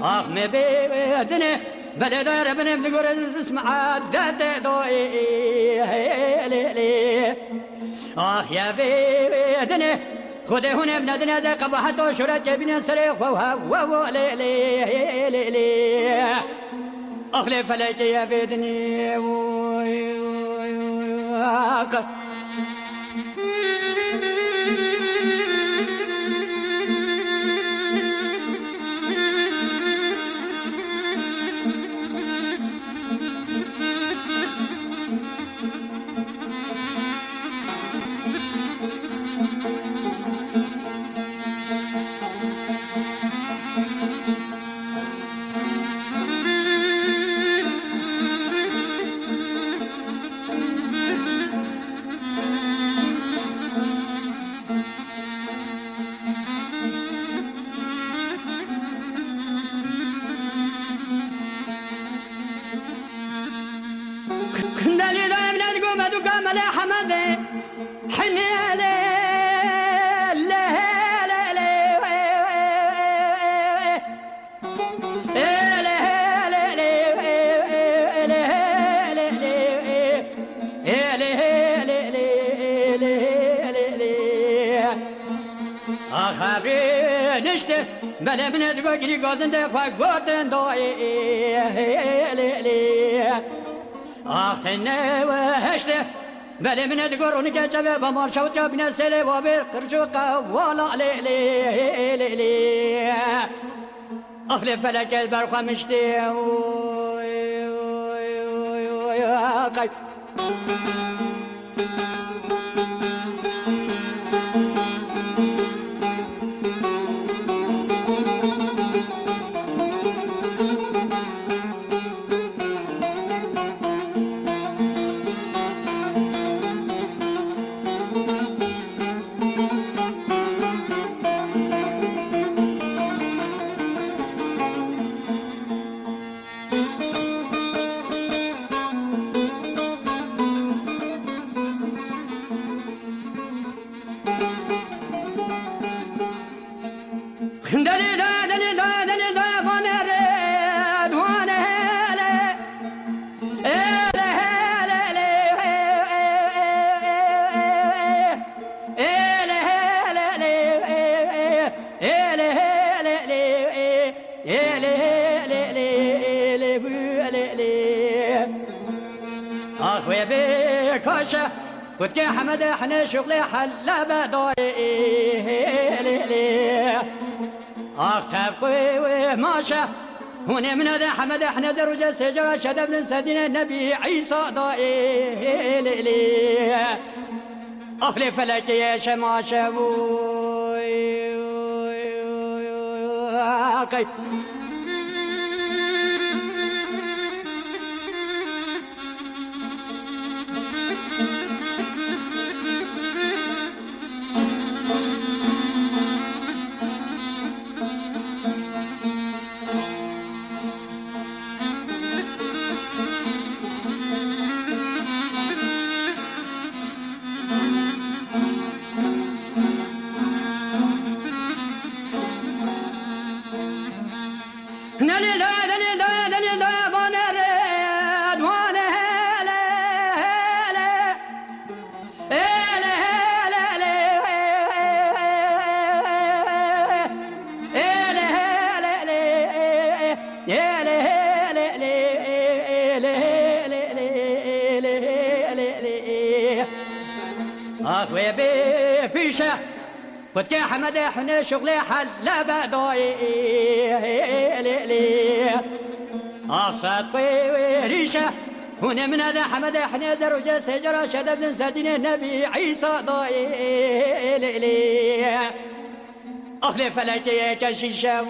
آخ مبيدني بلد ربنا بنقول اسمع عدد دوي آخ يا بيدني خذ هنا بندنا ذا قبحت وشرت جبنا سريخ وهو لي أخلف لك يا بيدني دليل من تقوم دوكام لا حمدي حميلي أخافي نشته بلا من تقولي قادن دفع قادن دوي أختنا وهشته بلا من تقولون كجبه بمال شوت بنا سلي وبير قرشوقه ولا لي أخلف فلك البرقة مشتي أخوي بكاشة قلت يا حمد احنا شغلي حلا بدوي اختفقي وماشى هنا من هذا حمد احنا درجة سجرة شدب من سدين النبي عيسى ضائي أخلي فلك يا شماشة أخوي بيشة قلت يا حمد احنا شغلي حلا بدوي أصدقي وريشة هنا من هذا حمد احنا درجة سجرة شدب من سدين النبي عيسى ضائي أخلي فلك يا كشيشة